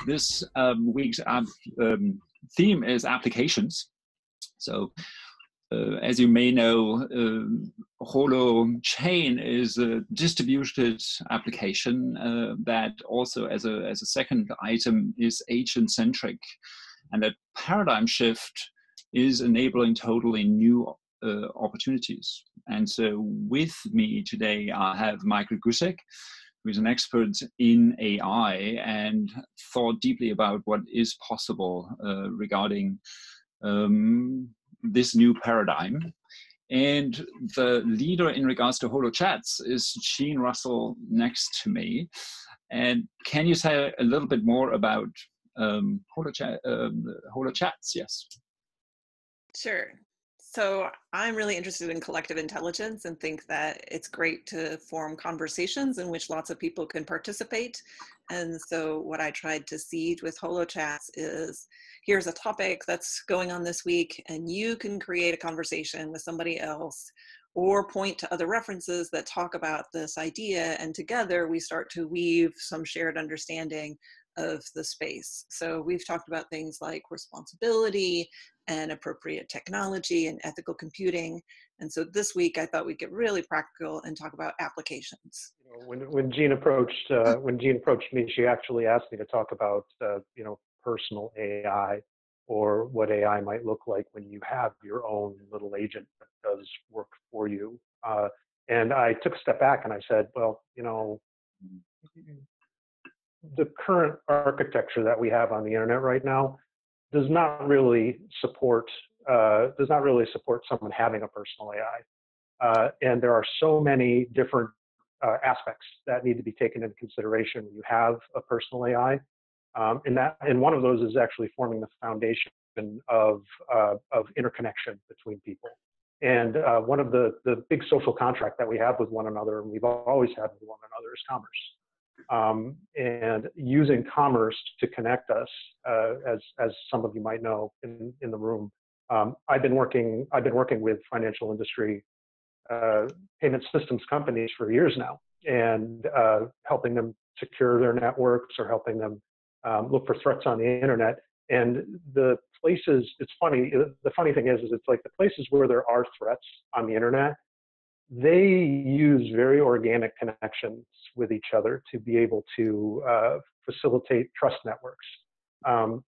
This week's theme is applications. So, as you may know, Holochain is a distributed application that also, as a second item, is agent-centric, and that paradigm shift is enabling totally new opportunities. And so, with me today, I have Michael Gusek, who is an expert in AI and thought deeply about what is possible regarding this new paradigm. And the leader in regards to Holochats is Jean Russell next to me. And can you say a little bit more about Holochats? Yes. Sure. So I'm really interested in collective intelligence and think that it's great to form conversations in which lots of people can participate. And so what I tried to seed with Holochats is, here's a topic that's going on this week, and you can create a conversation with somebody else or point to other references that talk about this idea, and together we start to weave some shared understanding of the space. So we've talked about things like responsibility and appropriate technology and ethical computing. And so this week I thought we'd get really practical and talk about applications. When Jean approached me, she actually asked me to talk about personal AI, or what AI might look like when you have your own little agent that does work for you. And I took a step back and I said, well, the current architecture that we have on the internet right now does not really support someone having a personal AI. And there are so many different aspects that need to be taken into consideration when you have a personal AI. And one of those is actually forming the foundation of interconnection between people. And one of the big social contract that we have with one another, and we've always had with one another, is commerce. And using commerce to connect us, as some of you might know in the room, I've been working with financial industry payment systems companies for years now, and helping them secure their networks or helping them look for threats on the internet. And the places, it's funny, the funny thing is it's like the places where there are threats on the internet, they use very organic connections with each other to be able to facilitate trust networks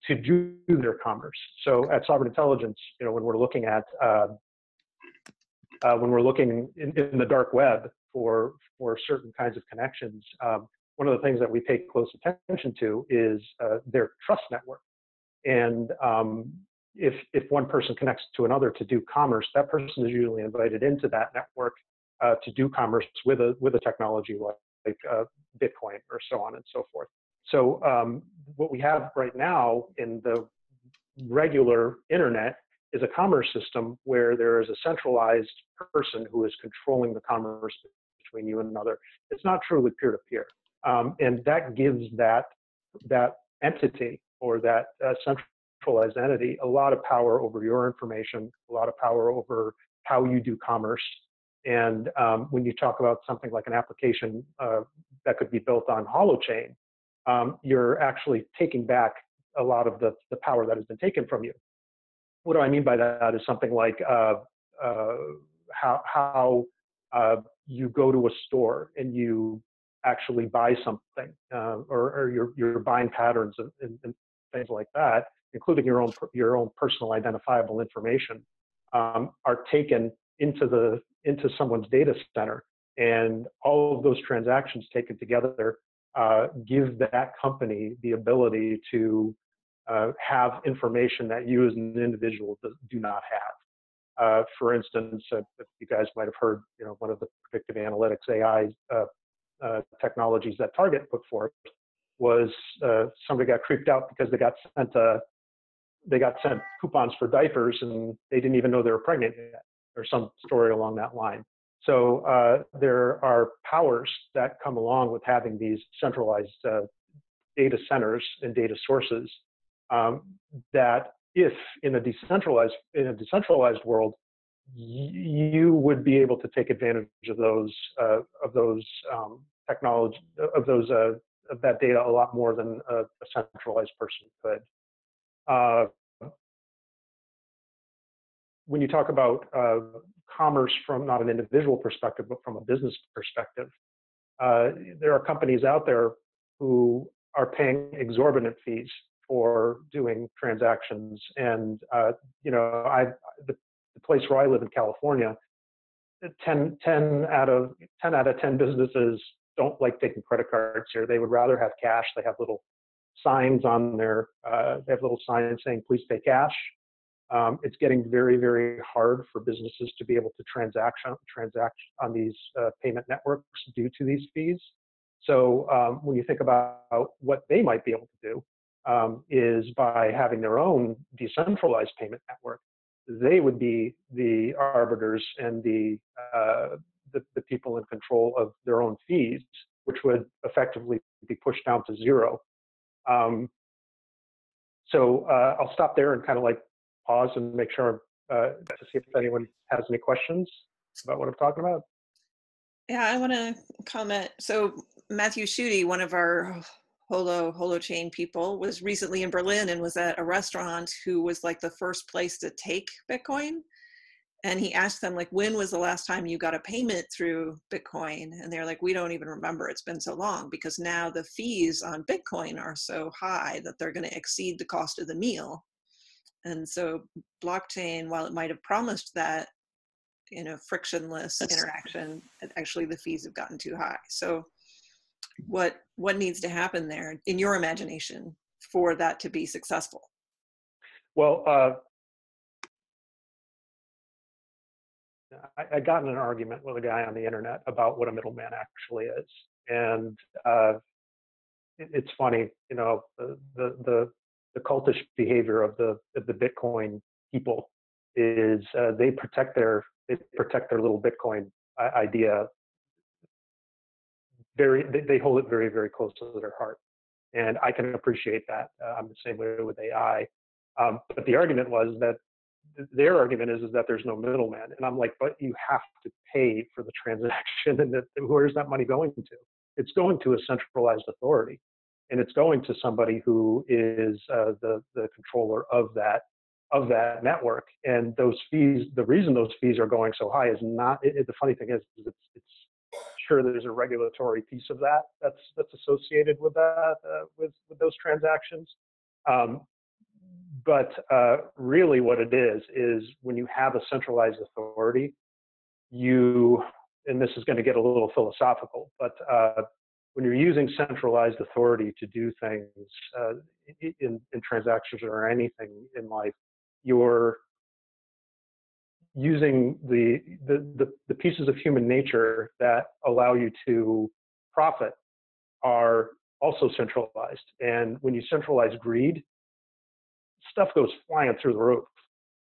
to do their commerce. So at Sovereign Intelligence, when we're looking at in the dark web for certain kinds of connections, one of the things that we pay close attention to is their trust network. And if one person connects to another to do commerce, that person is usually invited into that network to do commerce with a technology like Bitcoin or so on and so forth. So what we have right now in the regular internet is a commerce system where there is a centralized person who is controlling the commerce between you and another. It's not truly peer-to-peer. And that gives that entity, or that centralized entity, a lot of power over your information, a lot of power over how you do commerce. And when you talk about something like an application that could be built on Holochain, you're actually taking back a lot of the power that has been taken from you. What do I mean by that is something like how you go to a store and you actually buy something, or your buying patterns and things like that, including your own personal identifiable information, are taken into someone's data center, and all of those transactions taken together give that company the ability to have information that you as an individual do not have. For instance, you guys might have heard, one of the predictive analytics AI technologies that Target put forth was somebody got creeped out because they got sent coupons for diapers and they didn't even know they were pregnant yet, or some story along that line. So there are powers that come along with having these centralized data centers and data sources that, if in a decentralized world, you would be able to take advantage of those technology, of those that data a lot more than a centralized person could. Uh, when you talk about commerce from not an individual perspective, but from a business perspective, there are companies out there who are paying exorbitant fees for doing transactions. And, the place where I live in California, 10 out of 10 businesses don't like taking credit cards here. They would rather have cash. They have little signs on their, they have little signs saying, please pay cash. It's getting very, very hard for businesses to be able to transact on these payment networks due to these fees. So when you think about what they might be able to do, is by having their own decentralized payment network, they would be the arbiters and the people in control of their own fees, which would effectively be pushed down to zero. So I'll stop there and kind of like pause and make sure to see if anyone has any questions about what I'm talking about. Yeah, I want to comment. So Matthew Schutte, one of our Holochain people, was recently in Berlin and was at a restaurant who was like the first place to take Bitcoin. And he asked them, like, when was the last time you got a payment through Bitcoin? And they're like, we don't even remember. It's been so long, because now the fees on Bitcoin are so high that they're going to exceed the cost of the meal. And so blockchain, while it might have promised that, frictionless interaction, actually the fees have gotten too high. So what needs to happen there, in your imagination, for that to be successful? Well, I got in an argument with a guy on the internet about what a middleman actually is, and it's funny, the cultish behavior of the Bitcoin people is they protect their little Bitcoin idea. They hold it very, very close to their heart, and I can appreciate that. I'm the same way with AI, but the argument was that their argument is that there's no middleman, and I'm like, but you have to pay for the transaction, and where's that money going to? It's going to a centralized authority, and it's going to somebody who is the controller of that network. And those fees, the reason those fees are going so high is not. The funny thing is it's sure there's a regulatory piece of that that's associated with that with those transactions. But really what it is when you have a centralized authority, and this is going to get a little philosophical, but when you're using centralized authority to do things in transactions or anything in life, you're using the pieces of human nature that allow you to profit are also centralized. And when you centralize greed, stuff goes flying through the roof.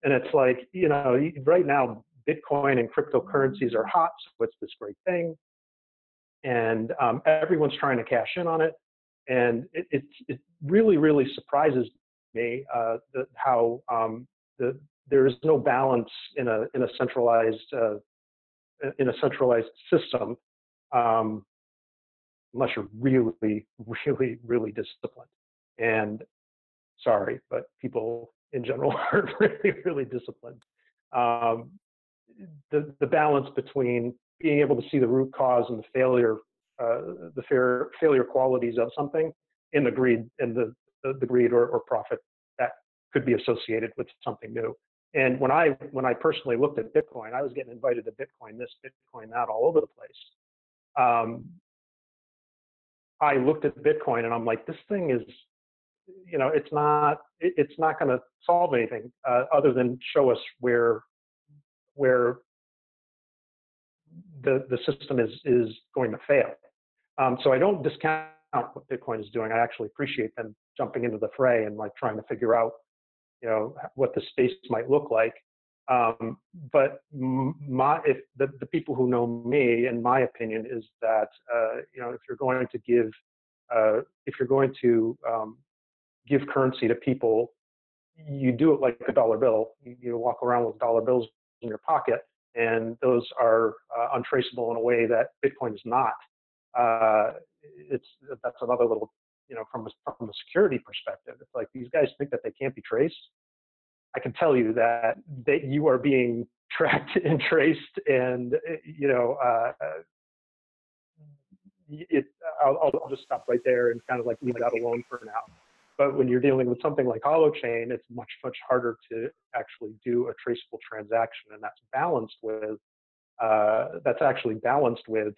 And it's like, right now, Bitcoin and cryptocurrencies are hot, so it's this great thing. And everyone's trying to cash in on it. And it really, really surprises me how there is no balance in a centralized system, unless you're really, really, really disciplined. And sorry, but people in general are really, really disciplined. The balance between being able to see the root cause and the failure qualities of something in the greed and the greed or profit that could be associated with something new. And when I personally looked at Bitcoin, I was getting invited to Bitcoin this, Bitcoin that, all over the place. I looked at Bitcoin and I'm like, this thing is, it's not going to solve anything other than show us where the system is going to fail. So I don't discount what Bitcoin is doing. I actually appreciate them jumping into the fray and like trying to figure out, what the space might look like. But if the people who know me, in my opinion, is that if you're going to give currency to people, you do it like a dollar bill. You walk around with dollar bills in your pocket, and those are untraceable in a way that Bitcoin is not. that's another little, from a security perspective, it's like these guys think that they can't be traced. I can tell you that you are being tracked and traced, and I'll just stop right there and kind of like leave that alone for now. But when you're dealing with something like Holochain, it's much, much harder to actually do a traceable transaction, and that's actually balanced with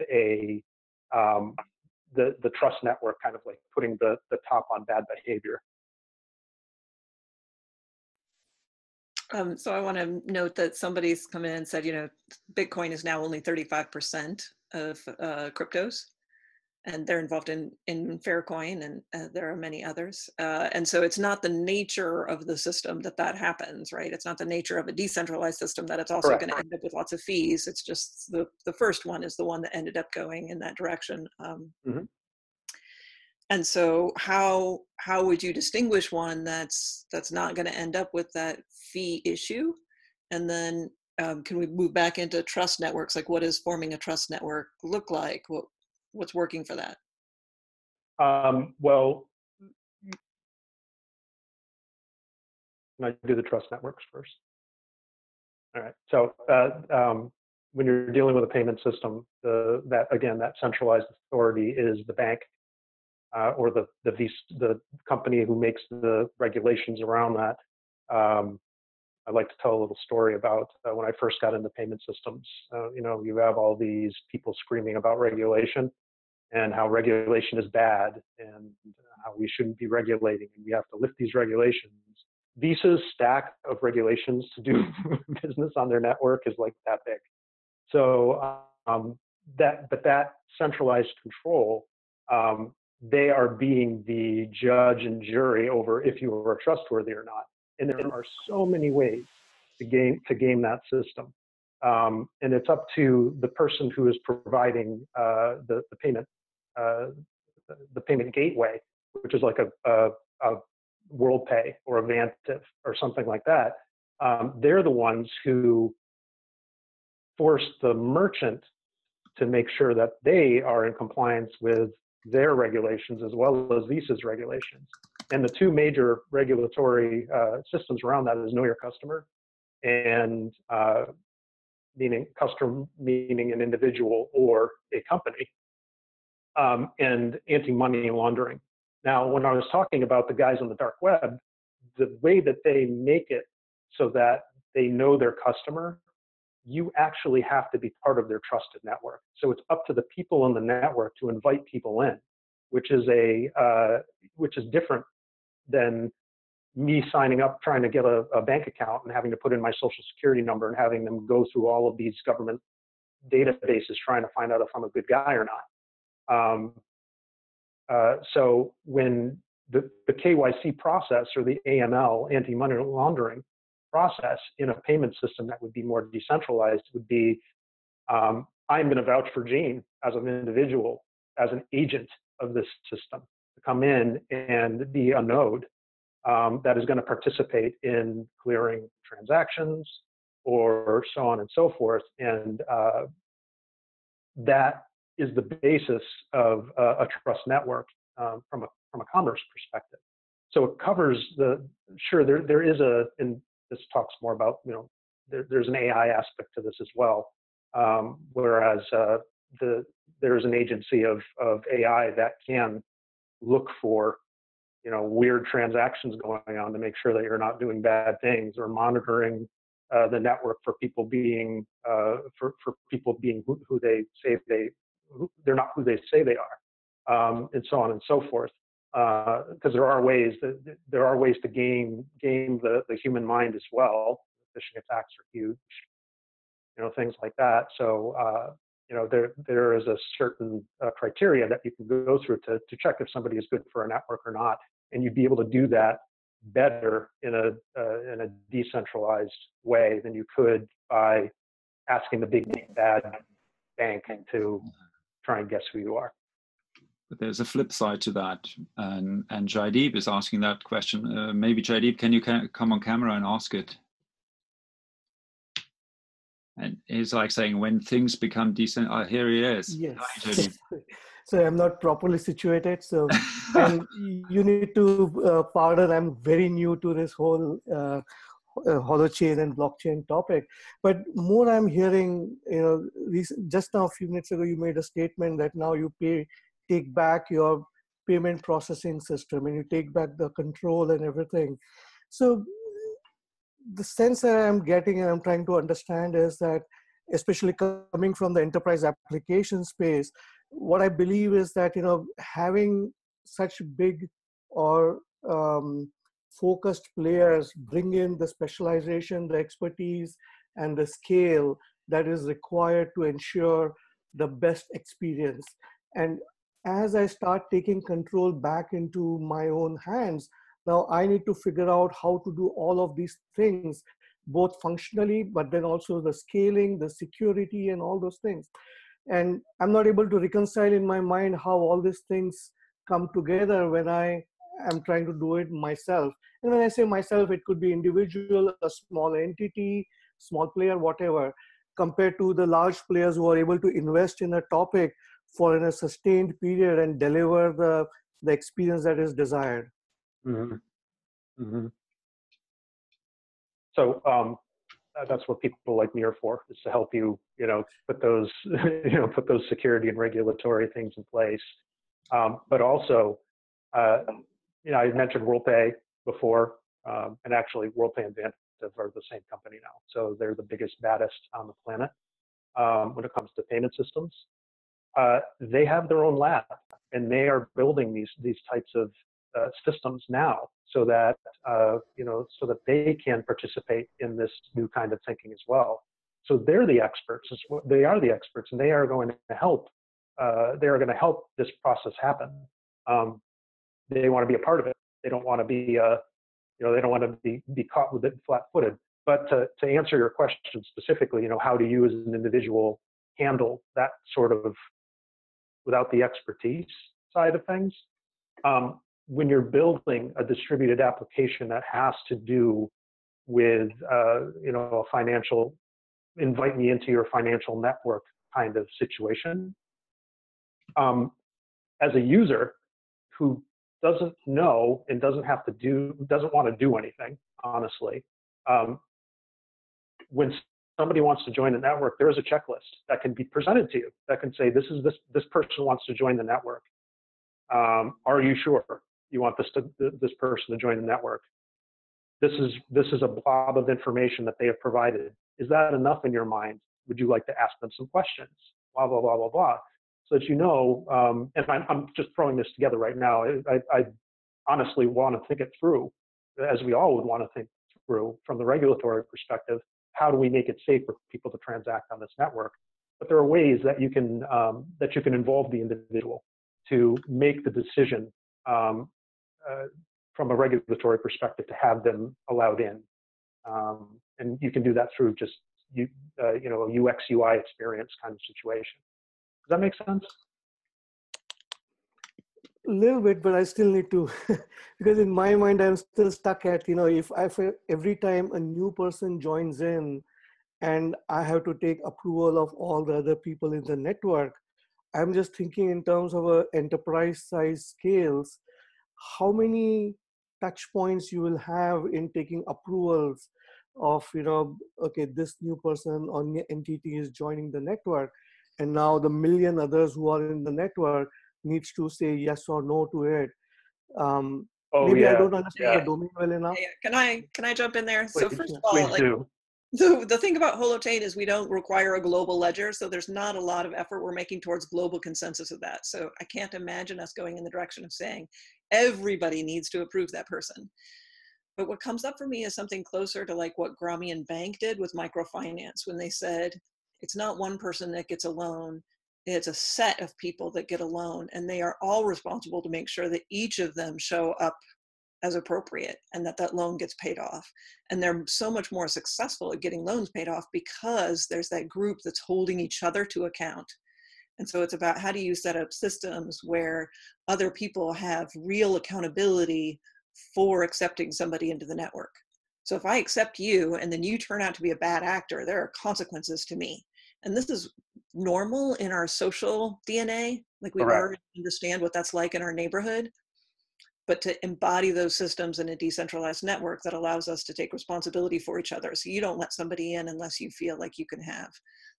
the trust network kind of like putting the top on bad behavior. So I want to note that somebody's come in and said, Bitcoin is now only 35% of cryptos, and they're involved in Faircoin, and there are many others. And so it's not the nature of the system that happens, right? It's not the nature of a decentralized system that it's also going to end up with lots of fees. It's just the first one is the one that ended up going in that direction. And so how would you distinguish one that's not going to end up with that fee issue? And then can we move back into trust networks? Like, what does forming a trust network look like? What's working for that? Well, can I do the trust networks first? All right. So when you're dealing with a payment system, that centralized authority is the bank. Or the company who makes the regulations around that. I'd like to tell a little story about when I first got into payment systems. You have all these people screaming about regulation and how regulation is bad and how we shouldn't be regulating and we have to lift these regulations. Visa's stack of regulations to do business on their network is like that big. So that centralized control. They are being the judge and jury over if you are trustworthy or not. And there are so many ways to game that system. And it's up to the person who is providing the payment gateway, which is like a WorldPay or a Vantiv or something like that. They're the ones who force the merchant to make sure that they are in compliance with their regulations as well as Visa's regulations. And the two major regulatory systems around that is know your customer and meaning customer, meaning an individual or a company, and anti-money laundering. Now, when I was talking about the guys on the dark web, the way that they make it so that they know their customer, you actually have to be part of their trusted network. So it's up to the people in the network to invite people in, which is different than me signing up, trying to get a bank account and having to put in my social security number and having them go through all of these government databases trying to find out if I'm a good guy or not. So when the KYC process or the AML, anti-money laundering process in a payment system that would be more decentralized would be, I'm going to vouch for Gene as an individual, as an agent of this system, to come in and be a node that is going to participate in clearing transactions or so on and so forth. And that is the basis of a trust network from a commerce perspective. So it covers there is and this talks more about, there's an AI aspect to this as well. Whereas there's an agency of AI that can look for, weird transactions going on to make sure that you're not doing bad things, or monitoring the network for people being who they say they're not who they say they are, and so on and so forth. Because there are ways to game the human mind as well. Phishing attacks are huge, things like that. So there is a certain criteria that you can go through to check if somebody is good for a network or not, and you'd be able to do that better in a decentralized way than you could by asking the big bad bank to try and guess who you are. But there's a flip side to that, and Jaideep is asking that question. Maybe Jaideep, can you come on camera and ask it? And he's like saying, when things become decent. Oh, here he is. Yes. Hi, Jaideep. So I'm not properly situated. So, and you need to pardon, I'm very new to this whole holochain and blockchain topic. But more I'm hearing, just now a few minutes ago, you made a statement that now you take back your payment processing system and you take back the control and everything. So the sense that I'm getting and I'm trying to understand is that, especially coming from the enterprise application space, what I believe is that, having such big or focused players bring in the specialization, the expertise, and the scale that is required to ensure the best experience. And as I start taking control back into my own hands, now I need to figure out how to do all of these things, both functionally, but then also the scaling, the security, and all those things. And I'm not able to reconcile in my mind how all these things come together when I am trying to do it myself. And when I say myself, it could be individual, a small entity, small player, whatever, compared to the large players who are able to invest in a topic for a sustained period and deliver the experience that is desired. Mm-hmm. Mm-hmm. So that's what people like me are for, is to help you, put those, put those security and regulatory things in place. But also, I mentioned WorldPay before, and actually WorldPay and Vantiv are the same company now. So they're the biggest, baddest on the planet when it comes to payment systems. They have their own lab, and they are building these types of systems now, so that so that they can participate in this new kind of thinking as well. So they're the experts. They are the experts, and they are going to help. They are going to help this process happen. They want to be a part of it. They don't want to be, they don't want to be caught with it flat-footed. But to answer your question specifically, how do you as an individual handle that sort of without the expertise side of things? When you're building a distributed application that has to do with, a financial, invite me into your financial network kind of situation, as a user who doesn't know and doesn't want to do anything, honestly, when somebody wants to join the network, there is a checklist that can be presented to you that can say, this person wants to join the network. Are you sure you want this person to join the network? This is a blob of information that they have provided. Is that enough in your mind? Would you like to ask them some questions? Blah, blah, blah, blah, blah. So that and I'm just throwing this together right now. I honestly want to think it through, as we all would want to think through from the regulatory perspective. How do we make it safe for people to transact on this network? But there are ways that you can involve the individual to make the decision from a regulatory perspective to have them allowed in, and you can do that through just a UX UI experience kind of situation. Does that make sense? A little bit, but I still need to, because in my mind, I'm still stuck at, if every time a new person joins in and I have to take approval of all the other people in the network, I'm just thinking in terms of enterprise size scales, how many touch points you will have in taking approvals of, okay, this new person or entity is joining the network, and now the million others who are in the network needs to say yes or no to it. Maybe I don't understand the domain well enough. Yeah. Can I jump in there? Please, so first of all, the thing about Holochain is we don't require a global ledger, so there's not a lot of effort we're making towards global consensus of that. So I can't imagine us going in the direction of saying everybody needs to approve that person. But what comes up for me is something closer to like what Grameen Bank did with microfinance, when they said it's not one person that gets a loan, it's a set of people that get a loan, and they are all responsible to make sure that each of them show up as appropriate and that loan gets paid off. And they're so much more successful at getting loans paid off because there's that group that's holding each other to account. And so it's about how do you set up systems where other people have real accountability for accepting somebody into the network. So if I accept you and then you turn out to be a bad actor, there are consequences to me. And this is normal in our social DNA, like we Correct. already understand what that's like in our neighborhood, but to embody those systems in a decentralized network that allows us to take responsibility for each other. So you don't let somebody in unless you feel like you can have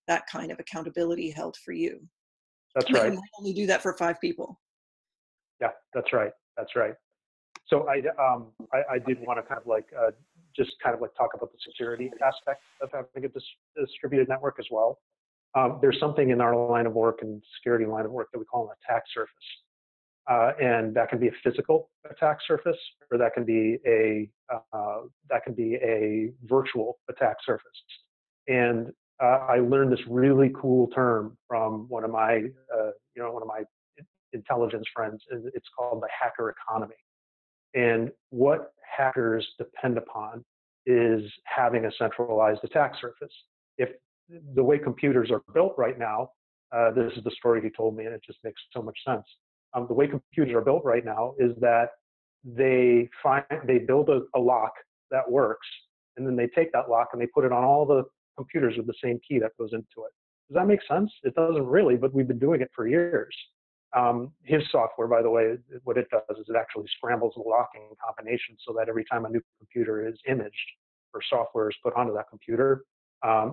that kind of accountability held for you. That's But you right. might only do that for 5 people. Yeah, that's right. That's right. So I did want to kind of like just kind of like talk about the security aspect of having a distributed network as well. There's something in our line of work and security line of work that we call an attack surface. And that can be a physical attack surface, or that can be a virtual attack surface. And I learned this really cool term from one of my intelligence friends, and it's called the hacker economy. And what hackers depend upon is having a centralized attack surface. If the way computers are built right now, this is the story he told me, and it just makes so much sense. The way computers are built right now is that they build a lock that works, and then they take that lock and they put it on all the computers with the same key that goes into it. Does that make sense? It doesn't really, but we've been doing it for years. His software, by the way, what it does is it actually scrambles the locking combination so that every time a new computer is imaged or software is put onto that computer,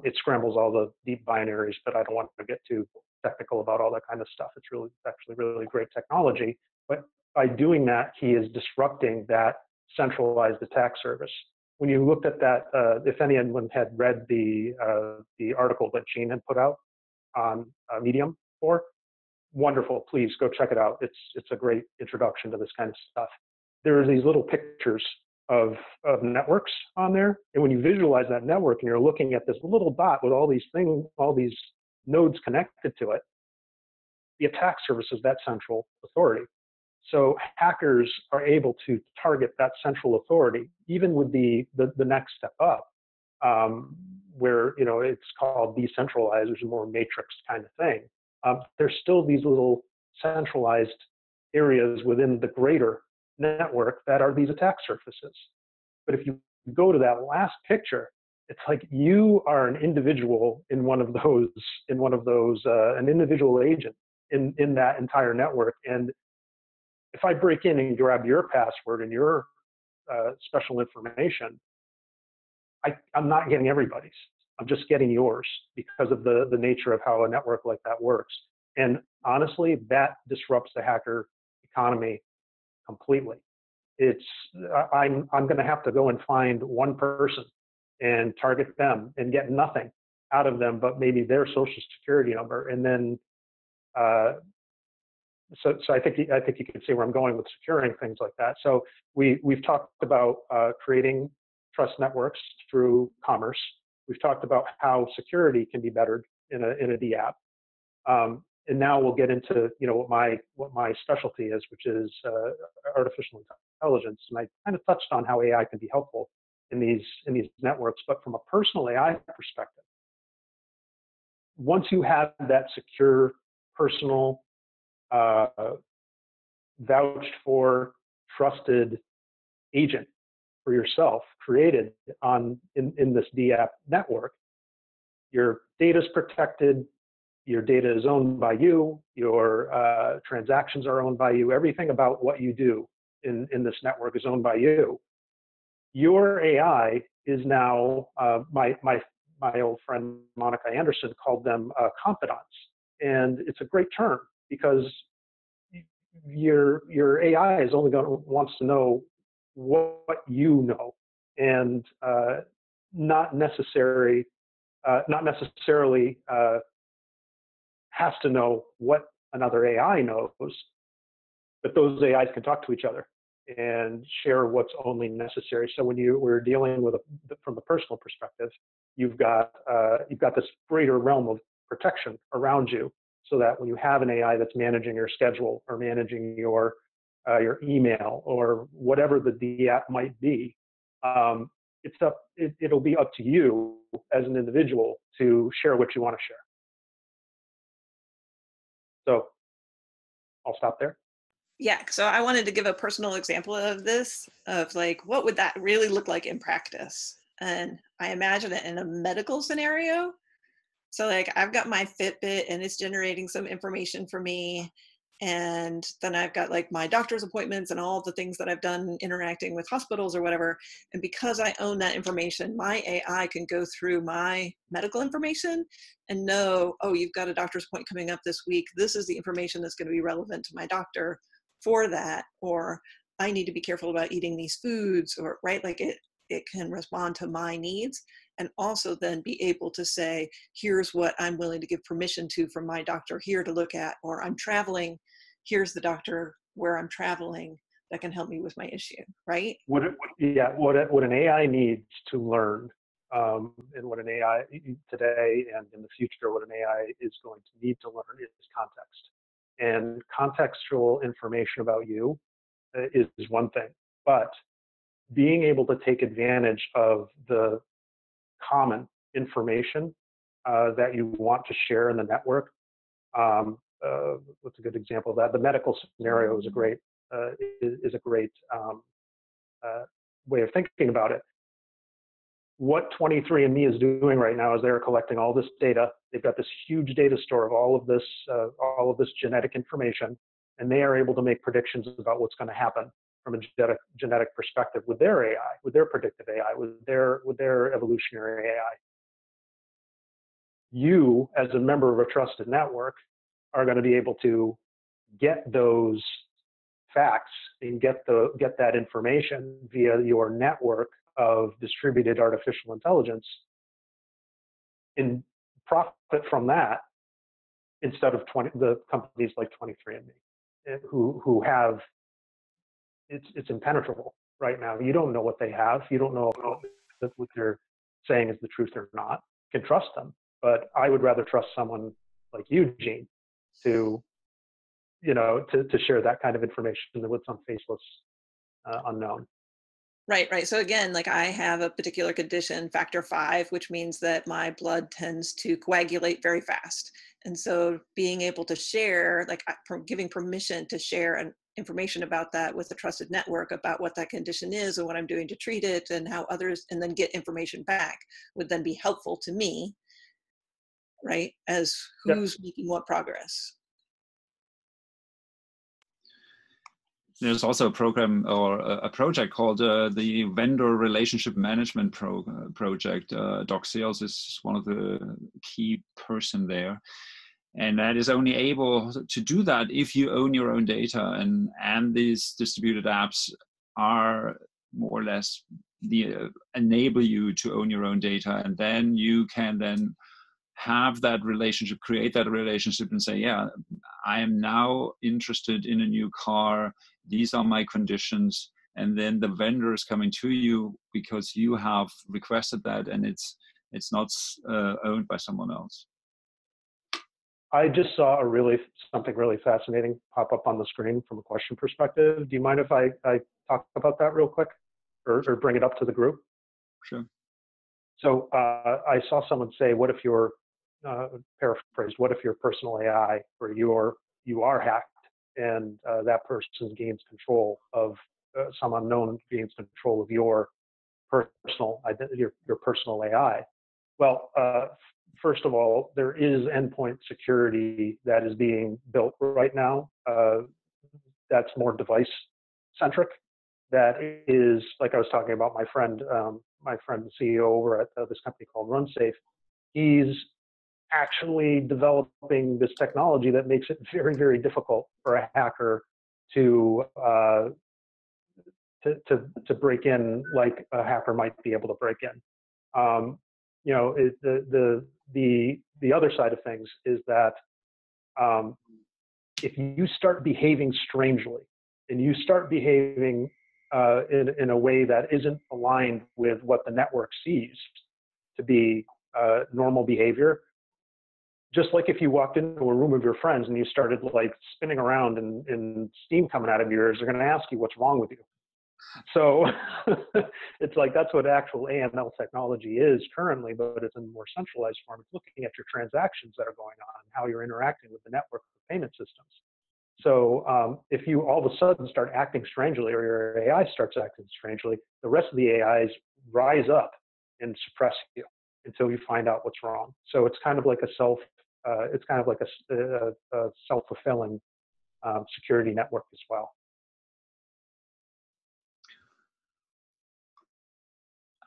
it scrambles all the deep binaries, but I don't want to get too technical about all that kind of stuff. It's actually really great technology. But by doing that, he is disrupting that centralized attack service. When you looked at that, if anyone had read the article that Gene had put out on Medium wonderful, please go check it out. It's a great introduction to this kind of stuff. There are these little pictures of networks on there, and when you visualize that network and you're looking at this little dot with all these nodes connected to it, the attack surface is that central authority. So hackers are able to target that central authority, even with the next step up, where it's called decentralized, which is more matrix kind of thing. There's still these little centralized areas within the greater network that are these attack surfaces. But if you go to that last picture, it's like you are an individual in one of those, an individual agent in that entire network. And if I break in and grab your password and your special information, I'm not getting everybody's. I'm just getting yours because of the nature of how a network like that works. And honestly, that disrupts the hacker economy completely. I'm going to have to go and find one person and target them and get nothing out of them, but maybe their social security number. And then, so I think you can see where I'm going with securing things like that. So we've talked about creating trust networks through commerce. We've talked about how security can be bettered in a DApp. And now we'll get into what my specialty is, which is artificial intelligence. And I kind of touched on how AI can be helpful in these networks, but from a personal AI perspective, once you have that secure, personal, vouched for, trusted agent for yourself created in this DApp network, your data is protected. Your data is owned by you. Your transactions are owned by you. Everything about what you do in this network is owned by you. Your AI is now, my old friend Monica Anderson called them confidants. And it's a great term because your AI is only wants to know what you know, and not necessarily has to know what another AI knows, but those AIs can talk to each other and share what's only necessary. So when we're dealing with from the personal perspective, you've got this greater realm of protection around you, so that when you have an AI that's managing your schedule or managing your email or whatever the app might be, it'll be up to you as an individual to share what you want to share. So I'll stop there. Yeah, so I wanted to give a personal example of this, of like, what would that really look like in practice? And I imagine it in a medical scenario. So like I've got my Fitbit and it's generating some information for me. And then I've got like my doctor's appointments and all the things that I've done interacting with hospitals or whatever. And because I own that information, my AI can go through my medical information and know, oh, you've got a doctor's appointment coming up this week. This is the information that's going to be relevant to my doctor for that. Or I need to be careful about eating these foods, or right, like it can respond to my needs, and also then be able to say, here's what I'm willing to give permission to from my doctor here to look at, or I'm traveling, here's the doctor where I'm traveling that can help me with my issue, right? What an AI needs to learn, and what an AI today and in the future, what an AI is going to need to learn is context. And contextual information about you is one thing, but being able to take advantage of the common information that you want to share in the network. What's a good example of that? The medical scenario is a great way of thinking about it. What 23andMe is doing right now is they're collecting all this data. They've got this huge data store of all of this genetic information, and they are able to make predictions about what's going to happen from a genetic perspective with their AI, with their predictive AI, with their evolutionary AI. You, as a member of a trusted network, are going to be able to get those facts and get that information via your network of distributed artificial intelligence and profit from that, instead of the companies like 23andMe who have it's impenetrable right now. You don't know what they have. You don't know if what they're saying is the truth or not. You can trust them, but I would rather trust someone like you, Gene, to share that kind of information than with some faceless unknown. Right. So again, like I have a particular condition, factor V, which means that my blood tends to coagulate very fast. And so being able to share, like giving permission to share information about that with a trusted network about what that condition is and what I'm doing to treat it and how others, and then get information back, would then be helpful to me, right? As who's making what progress. There's also a program or a project called the Vendor Relationship Management Project. Doc Sales is one of the key person there. And that is only able to do that if you own your own data. And these distributed apps are more or less enable you to own your own data. And then you can then have that relationship, create that relationship and say, yeah, I am now interested in a new car. These are my conditions. And then the vendor is coming to you because you have requested that, and it's not owned by someone else. I just saw something really fascinating pop up on the screen from a question perspective. Do you mind if I talk about that real quick or bring it up to the group? Sure. So I saw someone say, what if your, paraphrased, what if your personal AI or you are hacked and that person gains control of some unknown gains control of your personal identity, your personal AI? Well, first of all, there is endpoint security that is being built right now. That's more device centric. That is, like I was talking about, my friend, the CEO over at this company called RunSafe. He's actually developing this technology that makes it very, very difficult for a hacker to break in, like a hacker might be able to break in. The other side of things is that if you start behaving strangely and you start behaving in a way that isn't aligned with what the network sees to be normal behavior, just like if you walked into a room of your friends and you started like spinning around and steam coming out of your ears, they're going to ask you what's wrong with you. So it's like that's what actual AML technology is currently, but it's in a more centralized form. It's looking at your transactions that are going on, how you're interacting with the network of payment systems. So if you all of a sudden start acting strangely, or your AI starts acting strangely, the rest of the AIs rise up and suppress you until you find out what's wrong. So it's kind of like a self-fulfilling security network as well.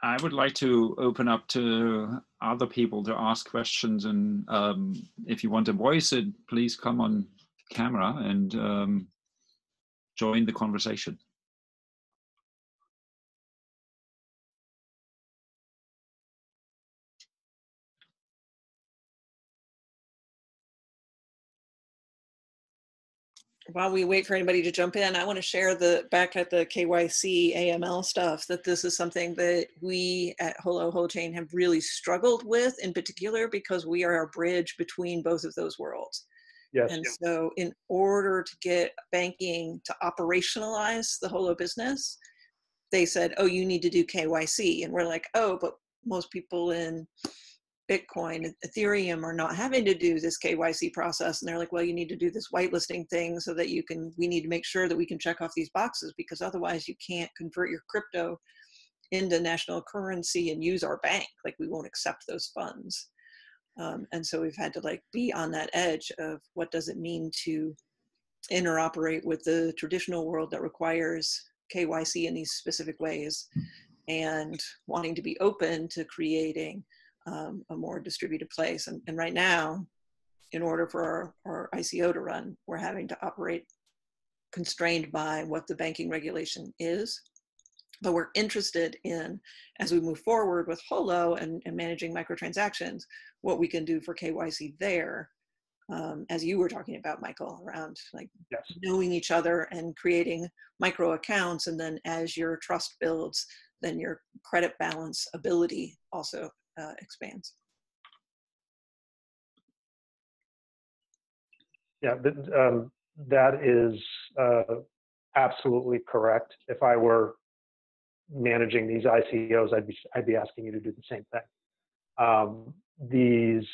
I would like to open up to other people to ask questions, and if you want to voice it, please come on camera and join the conversation. While we wait for anybody to jump in, I want to share back at the KYC AML stuff, that this is something that we at Holochain have really struggled with, in particular because we are a bridge between both of those worlds. Yes. And so in order to get banking to operationalize the Holo business, they said, oh, you need to do KYC. And we're like, oh, but most people in Bitcoin, Ethereum are not having to do this KYC process. And they're like, well, you need to do this whitelisting thing so that we need to make sure that we can check off these boxes, because otherwise you can't convert your crypto into national currency and use our bank. Like, we won't accept those funds. And so we've had to be on that edge of what does it mean to interoperate with the traditional world that requires KYC in these specific ways, and wanting to be open to creating a more distributed place. And right now, in order for our ICO to run, we're having to operate constrained by what the banking regulation is. But we're interested in, as we move forward with Holo and managing microtransactions, what we can do for KYC there. As you were talking about, Michael, around Yes. knowing each other and creating micro accounts. And then as your trust builds, then your credit balance ability also expands. Yeah, that is absolutely correct. If I were managing these ICOs, I'd be asking you to do the same thing. These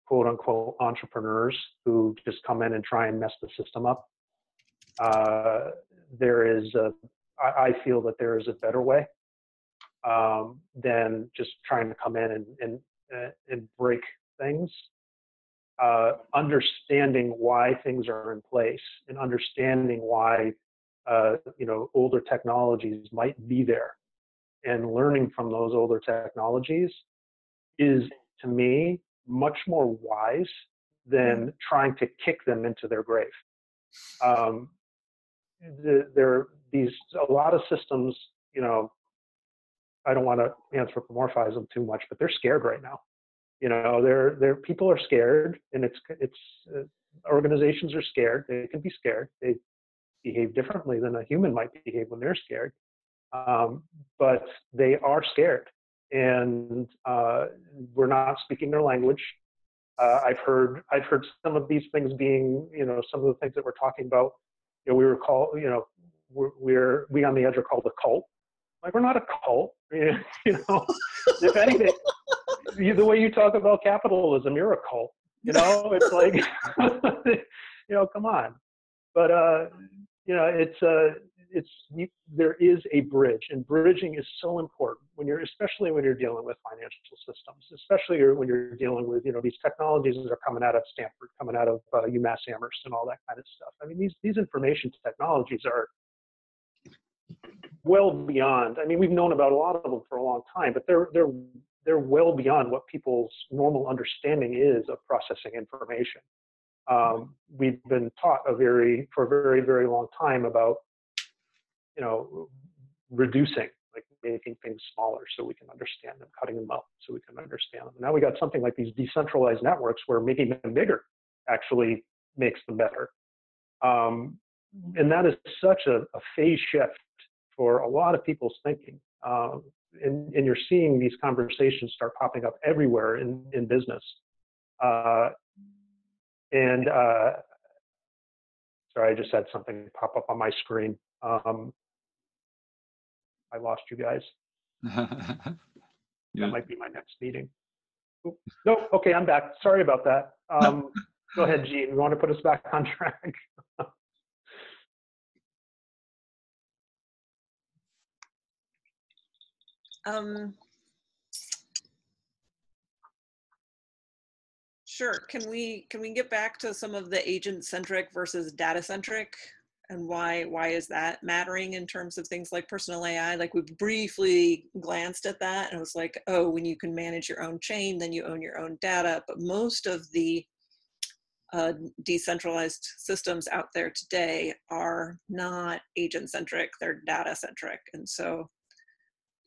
quote unquote entrepreneurs who just come in and try and mess the system up. I feel that there is a better way than just trying to come in and break things. Understanding why things are in place and understanding why older technologies might be there, and learning from those older technologies is, to me, much more wise than trying to kick them into their grave. A lot of systems, I don't want to anthropomorphize them too much, but they're scared right now. People are scared, and organizations are scared. They can be scared. They behave differently than a human might behave when they're scared. But they are scared, and we're not speaking their language. I've heard some of these things being, some of the things that we're talking about. We were called, we on the edge are called a cult. Like, we're not a cult. If anything, the way you talk about capitalism, you're a cult. It's like, come on. But there is a bridge, and bridging is so important especially when you're dealing with financial systems, especially when you're dealing with these technologies that are coming out of Stanford, coming out of UMass Amherst, and all that kind of stuff. I mean, these information technologies are well beyond. I mean, we've known about a lot of them for a long time, but they're well beyond what people's normal understanding is of processing information. We've been taught for a very, very long time about, reducing, like making things smaller so we can understand them, cutting them up so we can understand them. Now we got something like these decentralized networks where making them bigger actually makes them better. And that is such a phase shift for a lot of people's thinking. And you're seeing these conversations start popping up everywhere in business. Sorry, I just had something pop up on my screen. I lost you guys. That might be my next meeting. Oops. No, okay, I'm back. Sorry about that. Go ahead, Gene. You want to put us back on track? Sure. Can we get back to some of the agent-centric versus data-centric, and why is that mattering in terms of things like personal AI? Like we briefly glanced at that and it was like, oh, when you can manage your own chain, then you own your own data. But most of the decentralized systems out there today are not agent-centric, they're data-centric. And so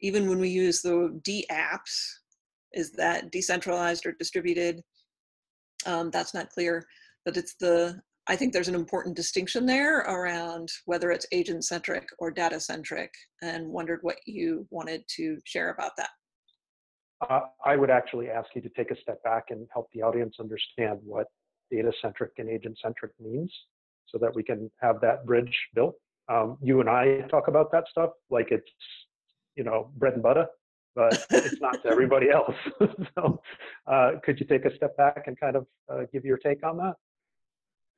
even when we use the D apps, is that decentralized or distributed? That's not clear, but I think there's an important distinction there around whether it's agent-centric or data-centric, and wondered what you wanted to share about that. I would actually ask you to take a step back and help the audience understand what data-centric and agent-centric means so that we can have that bridge built. You and I talk about that stuff like it's, bread and butter, but it's not to everybody else. So could you take a step back and kind of give your take on that?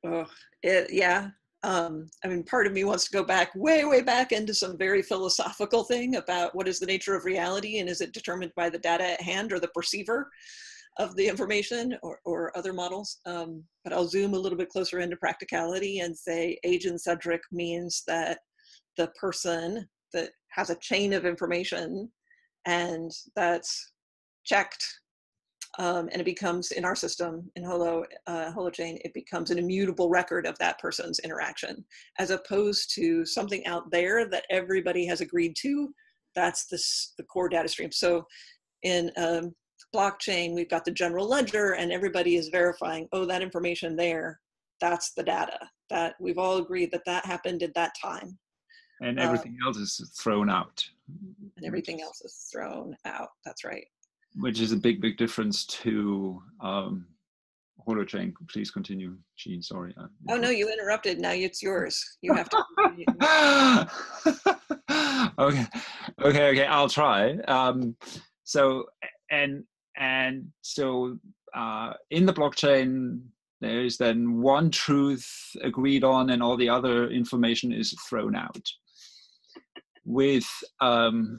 Oh, yeah. I mean, part of me wants to go back, way back into some very philosophical thing about what is the nature of reality, and is it determined by the data at hand or the perceiver of the information, or other models. But I'll zoom a little bit closer into practicality and say agent-centric means that the person that has a chain of information and that's checked, and it becomes, in our system, in Holochain, it becomes an immutable record of that person's interaction, as opposed to something out there that everybody has agreed to. That's the core data stream. So in blockchain, we've got the general ledger and everybody is verifying, oh, that information there, that's the data. That we've all agreed that happened at that time. And everything else is thrown out. And everything else is thrown out, that's right. Which is a big difference to Holochain. Please continue, Jean, sorry. Oh no, you interrupted, now it's yours. You have to continue. Okay, I'll try. So in the blockchain, there is then one truth agreed on and all the other information is thrown out. With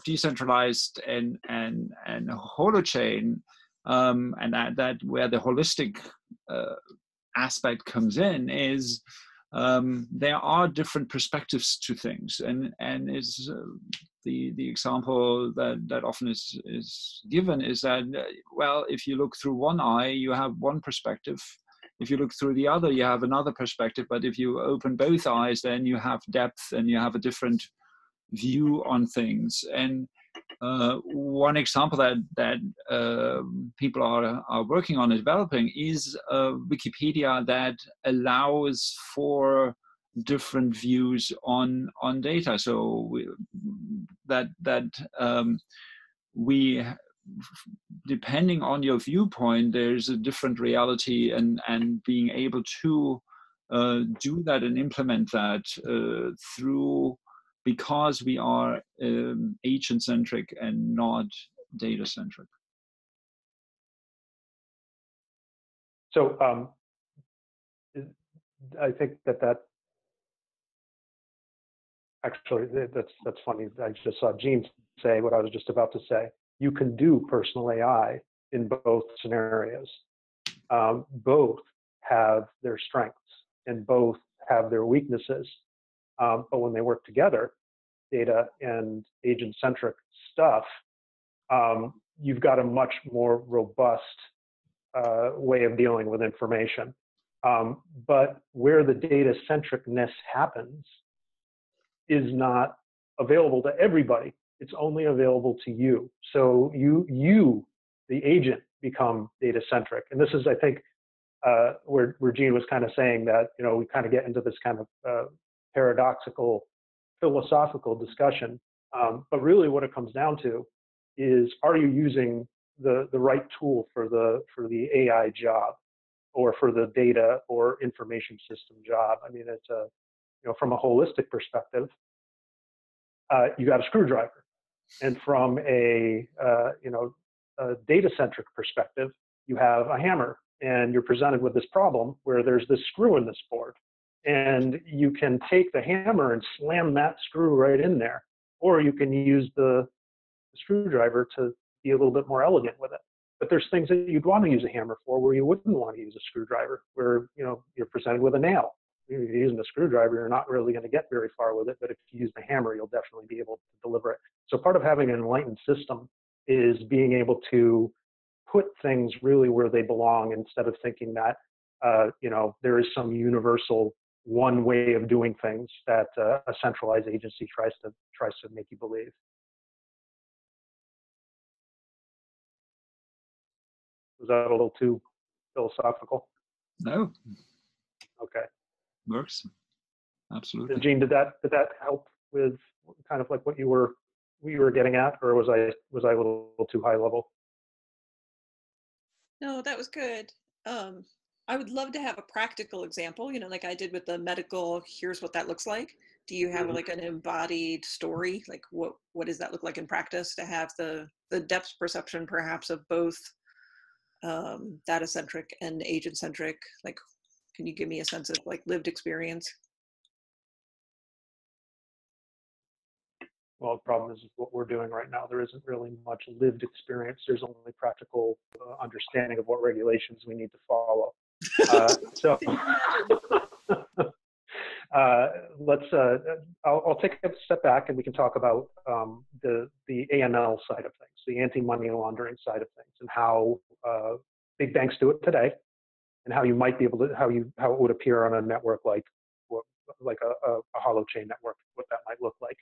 decentralized and Holochain, and that where the holistic aspect comes in is there are different perspectives to things, and is the example that often is given is that well, if you look through one eye, you have one perspective. If you look through the other, you have another perspective. But if you open both eyes, then you have depth and you have a different view on things. And one example that people are working on developing is Wikipedia that allows for different views on data. So we depending on your viewpoint, there's a different reality, and being able to do that and implement that through, because we are agent-centric and not data-centric. So I think that actually, that's funny. I just saw Jean say what I was just about to say. You can do personal AI in both scenarios. Both have their strengths and both have their weaknesses. But when they work together, data and agent-centric stuff, you've got a much more robust way of dealing with information. But where the data-centricness happens is not available to everybody. It's only available to you. So you, the agent, become data-centric. And this is, I think, where Jean was kind of saying that, we kind of get into this kind of paradoxical, philosophical discussion. But really what it comes down to is, are you using the right tool for the AI job, or for the data or information system job? I mean, it's from a holistic perspective, you got a screwdriver, and from a data-centric perspective, you have a hammer, and you're presented with this problem where there's this screw in this board, and you can take the hammer and slam that screw right in there, or you can use the screwdriver to be a little bit more elegant with it. But there's things that you'd want to use a hammer for where you wouldn't want to use a screwdriver, where, you know, you're presented with a nail. If you're using a screwdriver, you're not really going to get very far with it, but if you use the hammer, you'll definitely be able to deliver it. So part of having an enlightened system is being able to put things really where they belong, instead of thinking that, you know, there is some universal one way of doing things that a centralized agency tries to make you believe. Was that a little too philosophical? No, Okay. works. Absolutely. Gene, did that help with kind of like what you were getting at, or was I a little too high level? No, that was good. I would love to have a practical example, you know, like I did with the medical, here's what that looks like. Do you have like an embodied story? Like what does that look like in practice, to have the depth perception perhaps of both data-centric and agent-centric? Like, can you give me a sense of like lived experience? Well, the problem is what we're doing right now. There isn't really much lived experience. There's only practical understanding of what regulations we need to follow. So I'll take a step back and we can talk about the AML side of things, the anti-money laundering side of things, and how big banks do it today, and how you might be able to, how it would appear on a network like a Holochain network, what that might look like.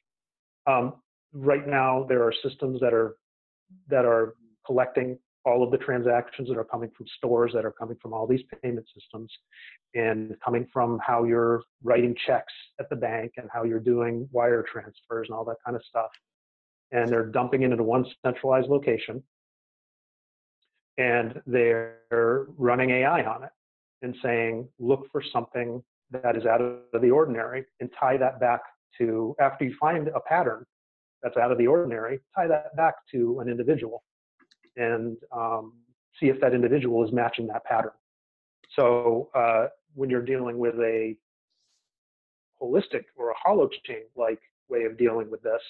Right now, there are systems that are collecting all of the transactions that are coming from stores, that are coming from all these payment systems, and coming from how you're writing checks at the bank and how you're doing wire transfers and all that kind of stuff. And they're dumping it into one centralized location, and they're running AI on it and saying, look for something that is out of the ordinary, and tie that back to, after you find a pattern that's out of the ordinary, tie that back to an individual, and see if that individual is matching that pattern. So when you're dealing with a holistic or a holochain-like way of dealing with this,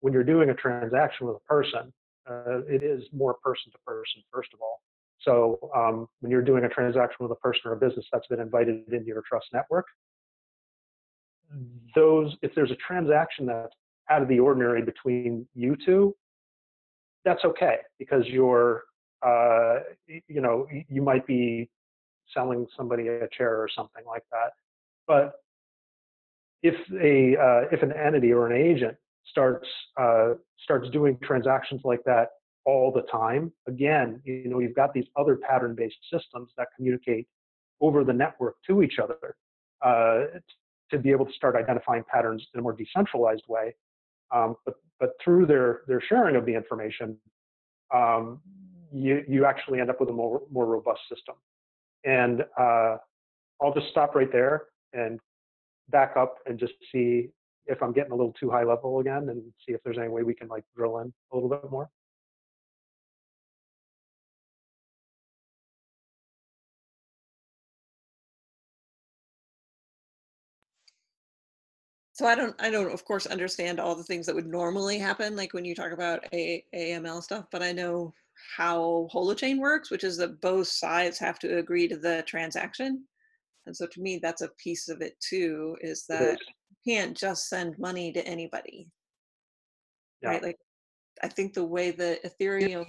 when you're doing a transaction with a person, it is more person to person, first of all. So when you're doing a transaction with a person or a business that's been invited into your trust network, if there's a transaction that's out of the ordinary between you two, that's okay, because you're, you know, you might be selling somebody a chair or something like that. But if an entity or an agent starts doing transactions like that all the time, again, you know, you've got these other pattern-based systems that communicate over the network to each other to be able to start identifying patterns in a more decentralized way. But through their sharing of the information, you actually end up with a more robust system. And I'll just stop right there and back up and just see if I'm getting a little too high level again, and see if there's any way we can like drill in a little bit more. So I don't of course understand all the things that would normally happen, like when you talk about AML stuff, but I know how Holochain works, which is that both sides have to agree to the transaction. And so to me, that's a piece of it too, is that you can't just send money to anybody, right? Like, I think the way that Ethereum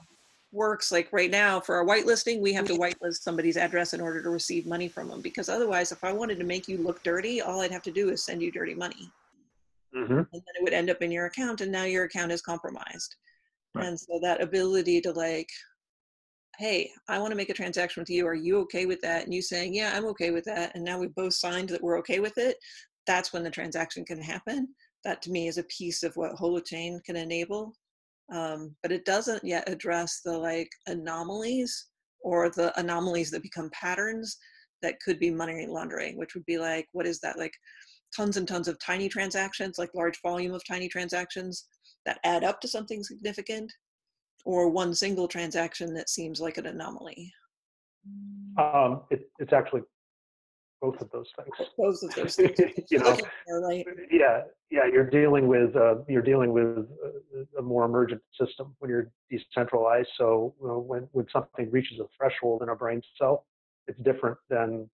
works, like right now for our whitelisting, we have to whitelist somebody's address in order to receive money from them, because otherwise, if I wanted to make you look dirty, all I'd have to do is send you dirty money. And then it would end up in your account, and now your account is compromised. Right. And so that ability to like, hey, I want to make a transaction with you. Are you okay with that? And you saying, yeah, I'm okay with that. And now we both signed that we're okay with it. That's when the transaction can happen. That to me is a piece of what Holochain can enable. But it doesn't yet address the like anomalies, or the anomalies that become patterns that could be money laundering, which would be like, what is that? Like tons and tons of tiny transactions, like large volume of tiny transactions that add up to something significant, or one single transaction that seems like an anomaly. It's actually both of those things. Both of those things. You know, Right? yeah, you're dealing with a more emergent system when you're decentralized. So when something reaches a threshold in a brain cell, it's different than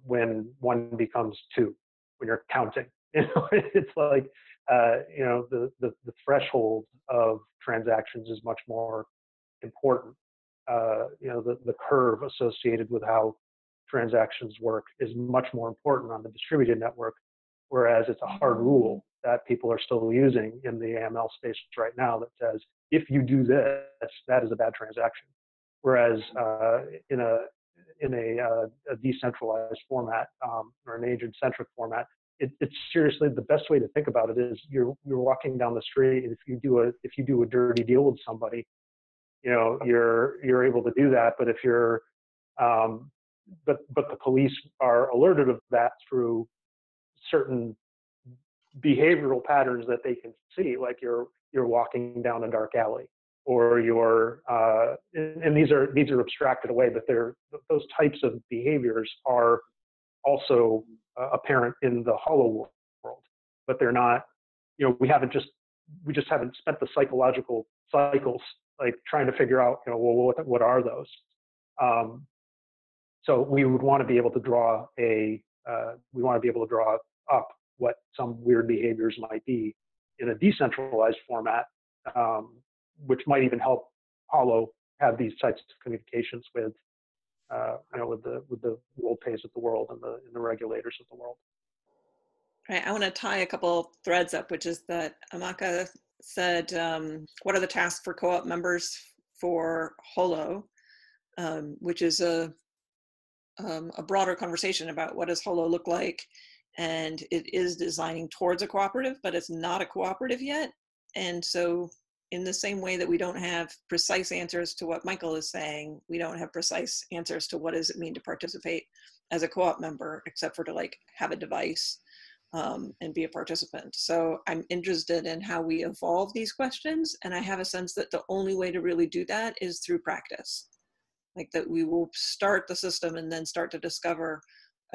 when one becomes two, when you're counting. You know, it's like you know, the threshold of transactions is much more important. You know, the curve associated with how transactions work is much more important on the distributed network, whereas it's a hard rule that people are still using in the AML space right now that says, if you do this, that is a bad transaction. Whereas in a decentralized format or an agent-centric format, it's seriously the best way to think about it is you're walking down the street, and if you do a dirty deal with somebody, you know, you're able to do that. But if you're but the police are alerted of that through certain behavioral patterns that they can see, like you're walking down a dark alley, or you're and these are abstracted away, but those types of behaviors are also apparent in the Holo world, but they're not. You know, we just haven't spent the psychological cycles like trying to figure out, you know, well, what are those? So we would want to be able to draw up what some weird behaviors might be in a decentralized format, which might even help Holo have these types of communications with, you know, with the world pays of the world and the regulators of the world. Right. I want to tie a couple threads up, which is that Amaka said, what are the tasks for co-op members for Holo, which is a broader conversation about what does Holo look like. And it is designing towards a cooperative, but it's not a cooperative yet. And so in the same way that we don't have precise answers to what Michael is saying, we don't have precise answers to what does it mean to participate as a co-op member, except for to like have a device and be a participant. So I'm interested in how we evolve these questions. And I have a sense that the only way to really do that is through practice. Like that we will start the system and then start to discover,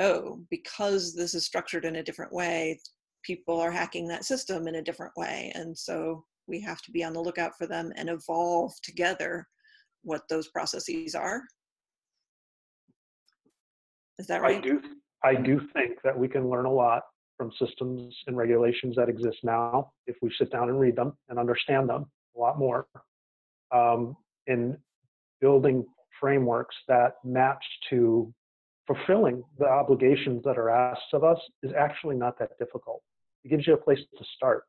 oh, because this is structured in a different way, people are hacking that system in a different way. And so we have to be on the lookout for them and evolve together what those processes are. Is that right? I do think that we can learn a lot from systems and regulations that exist now if we sit down and read them and understand them a lot more. In building frameworks that match to fulfilling the obligations that are asked of us is actually not that difficult. It gives you a place to start.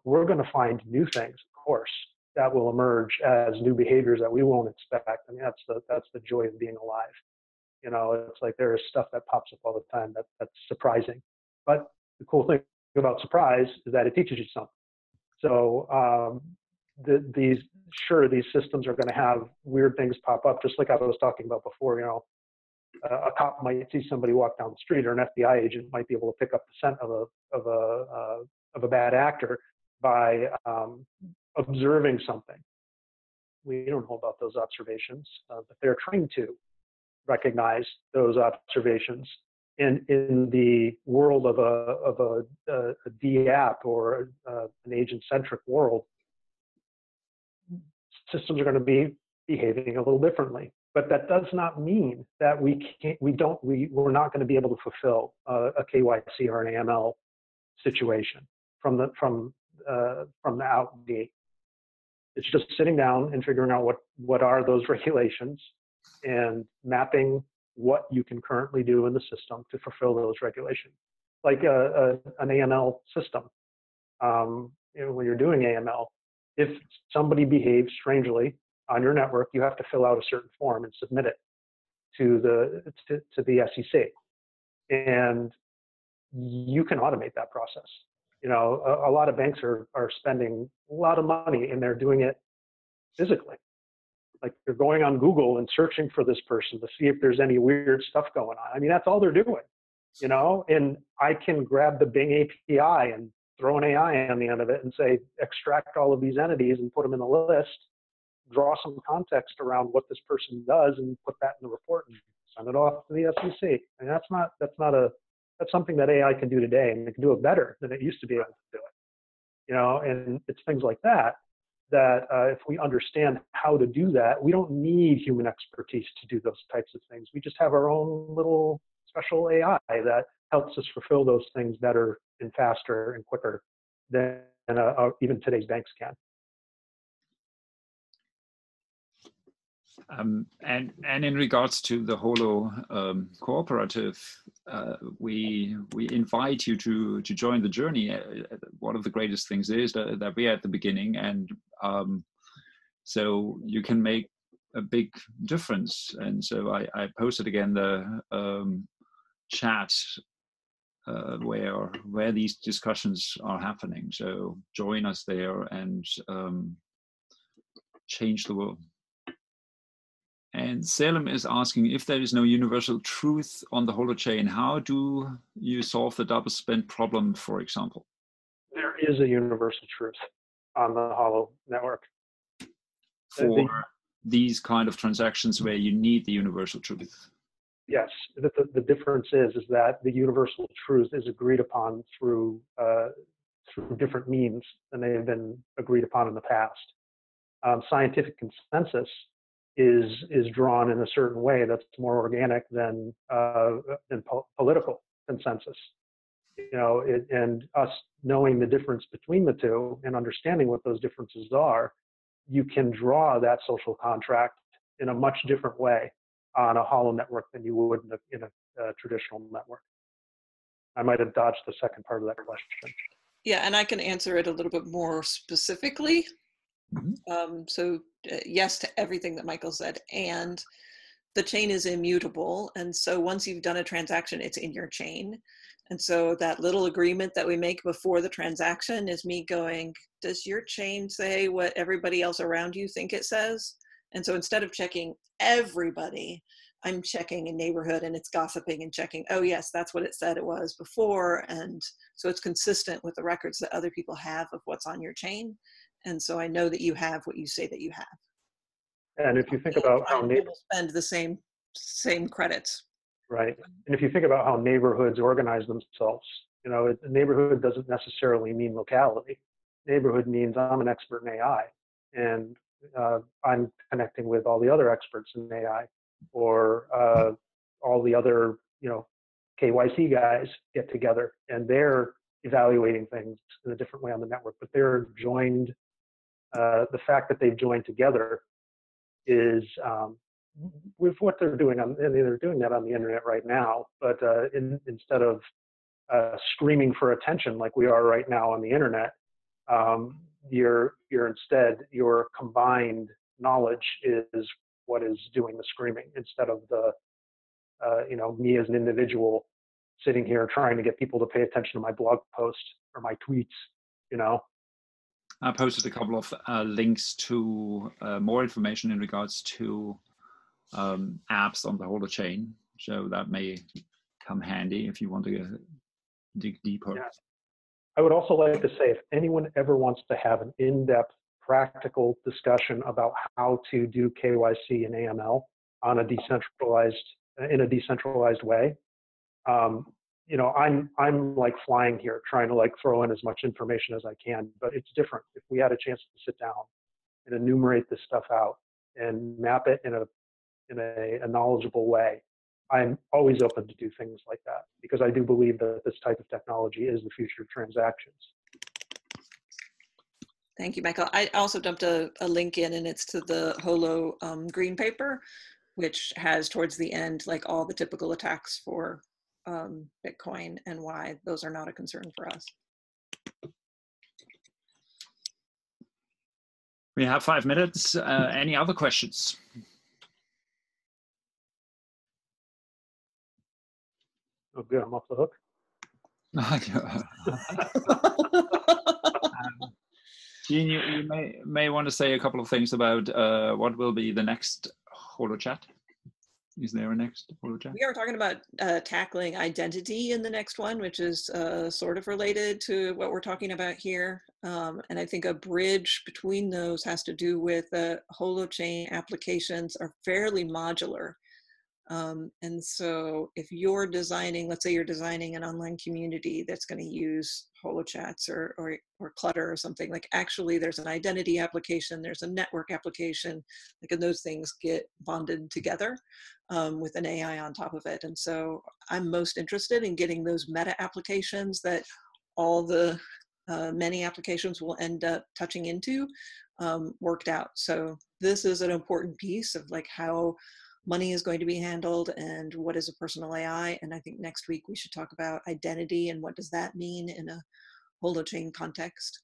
We're going to find new things, of course, that will emerge as new behaviors that we won't expect. I mean, that's the joy of being alive. You know, it's like there is stuff that pops up all the time that's surprising. But the cool thing about surprise is that it teaches you something. So these systems are going to have weird things pop up, just like I was talking about before. You know, a cop might see somebody walk down the street, or an FBI agent might be able to pick up the scent of a bad actor by observing something. We don't know about those observations, but they're trained to recognize those observations. And in the world of a D-app or an agent-centric world, systems are going to be behaving a little differently. But that does not mean that we're not going to be able to fulfill a KYC or an AML situation from the out gate. It's just sitting down and figuring out what are those regulations and mapping what you can currently do in the system to fulfill those regulations. Like an AML system, you know, when you're doing AML, if somebody behaves strangely on your network, you have to fill out a certain form and submit it to the SEC, and you can automate that process. You know, a lot of banks are spending a lot of money, and they're doing it physically. Like they're going on Google and searching for this person to see if there's any weird stuff going on. I mean, that's all they're doing, you know, and I can grab the Bing API and throw an AI on the end of it and say, extract all of these entities and put them in the list, draw some context around what this person does and put that in the report and send it off to the SEC. And that's something that AI can do today, and it can do it better than it used to be able to do it. And it's things like that if we understand how to do that, we don't need human expertise to do those types of things. We just have our own little special AI that helps us fulfill those things better and faster and quicker than even today's banks can. And in regards to the Holo cooperative, we invite you to join the journey. One of the greatest things is that we are at the beginning, and so you can make a big difference. And so I posted again the chat where these discussions are happening. So join us there and change the world. And Salem is asking, if there is no universal truth on the Holochain, how do you solve the double spend problem, for example? There is a universal truth on the Holo network. For these kind of transactions where you need the universal truth. Yes, the difference is that the universal truth is agreed upon through different means than they have been agreed upon in the past. Scientific consensus is drawn in a certain way that's more organic than political consensus. And us knowing the difference between the two and understanding what those differences are, you can draw that social contract in a much different way on a Holo network than you would in a traditional network. I might have dodged the second part of that question. Yeah, and I can answer it a little bit more specifically. So yes to everything that Michael said, and the chain is immutable, and so once you've done a transaction, it's in your chain. And so that little agreement that we make before the transaction is me going, does your chain say what everybody else around you think it says? And so instead of checking everybody, I'm checking a neighborhood, and it's gossiping and checking, oh yes, that's what it said it was before. And so it's consistent with the records that other people have of what's on your chain. And so I know that you have what you say that you have. And if you think about how people spend the same credits. Right. And if you think about how neighborhoods organize themselves, a neighborhood doesn't necessarily mean locality. Neighborhood means I'm an expert in AI, and I'm connecting with all the other experts in AI, or all the other, KYC guys get together, and they're evaluating things in a different way on the network, but they're joined. The fact that they've joined together is with what they're doing and they're doing that on the internet right now, but instead of screaming for attention like we are right now on the internet, your combined knowledge is what is doing the screaming, instead of me as an individual sitting here trying to get people to pay attention to my blog post or my tweets. I posted a couple of links to more information in regards to apps on the Holochain, so that may come handy if you want to dig deeper. Yeah. I would also like to say, if anyone ever wants to have an in-depth practical discussion about how to do KYC and AML in a decentralized way, I'm like flying here, trying to throw in as much information as I can, but it's different. If we had a chance to sit down and enumerate this stuff out and map it in a knowledgeable way, I'm always open to do things like that, because I do believe that this type of technology is the future of transactions. Thank you, Michael. I also dumped a link in, and it's to the Holo green paper, which has towards the end all the typical attacks for Bitcoin and why those are not a concern for us. We have 5 minutes. Any other questions? Oh, good. I'm off the hook. Gene, you may want to say a couple of things about what will be the next Holochat. Is there a next Holochat? We are talking about tackling identity in the next one, which is sort of related to what we're talking about here. And I think a bridge between those has to do with Holochain applications are fairly modular. And so if you're designing, let's say you're designing an online community that's going to use Holochats or Clutter or something, like actually there's an identity application, there's a network application, like, and those things get bonded together with an AI on top of it. And so I'm most interested in getting those meta applications that all the many applications will end up touching into worked out. So this is an important piece of like how money is going to be handled and what is a personal AI. And I think next week we should talk about identity and what does that mean in a Holochain context.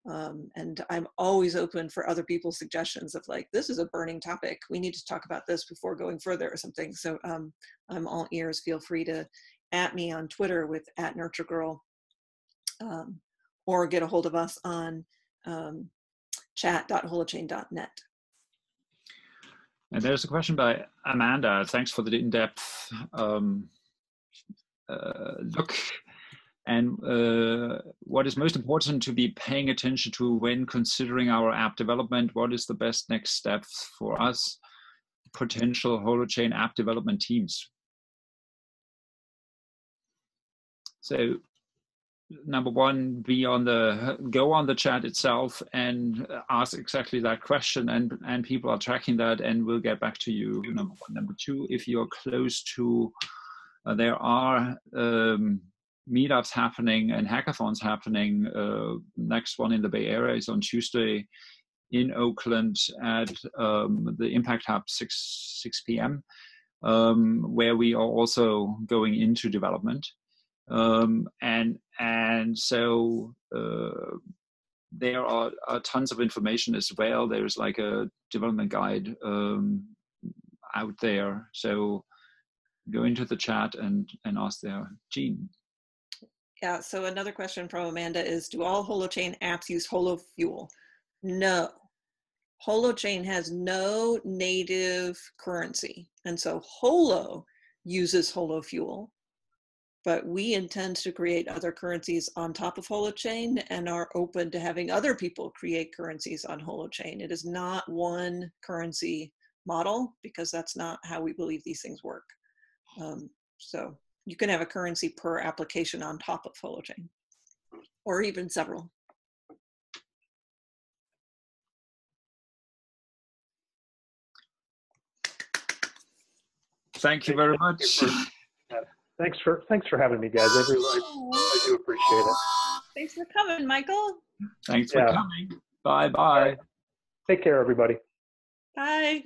And I'm always open for other people's suggestions of like, this is a burning topic. We need to talk about this before going further or something. So I'm all ears. Feel free to @ me on Twitter with @NurtureGirl, or get a hold of us on chat.holochain.net. And there's a question by Amanda. Thanks for the in-depth look. And what is most important to be paying attention to when considering our app development? What is the best next steps for us, potential Holochain app development teams? So number one, go on the chat itself and ask exactly that question, and people are tracking that and we'll get back to you. Number one. Number two, if you're close to, there are meetups happening and hackathons happening. Next one in the Bay Area is on Tuesday in Oakland at the Impact Hub 6 p.m. Where we are also going into development. And so there are tons of information as well. There's like a development guide out there. So go into the chat and ask there. Jean. Yeah, so another question from Amanda is, do all Holochain apps use Holo Fuel? No. Holochain has no native currency. And so Holo uses Holo Fuel. But we intend to create other currencies on top of Holochain and are open to having other people create currencies on Holochain. It is not one currency model because that's not how we believe these things work. So you can have a currency per application on top of Holochain, or even several. Thank you very much. Thanks for having me, guys. I do appreciate it. Thanks for coming, Michael. Thanks for coming. Bye-bye. Take care, everybody. Bye.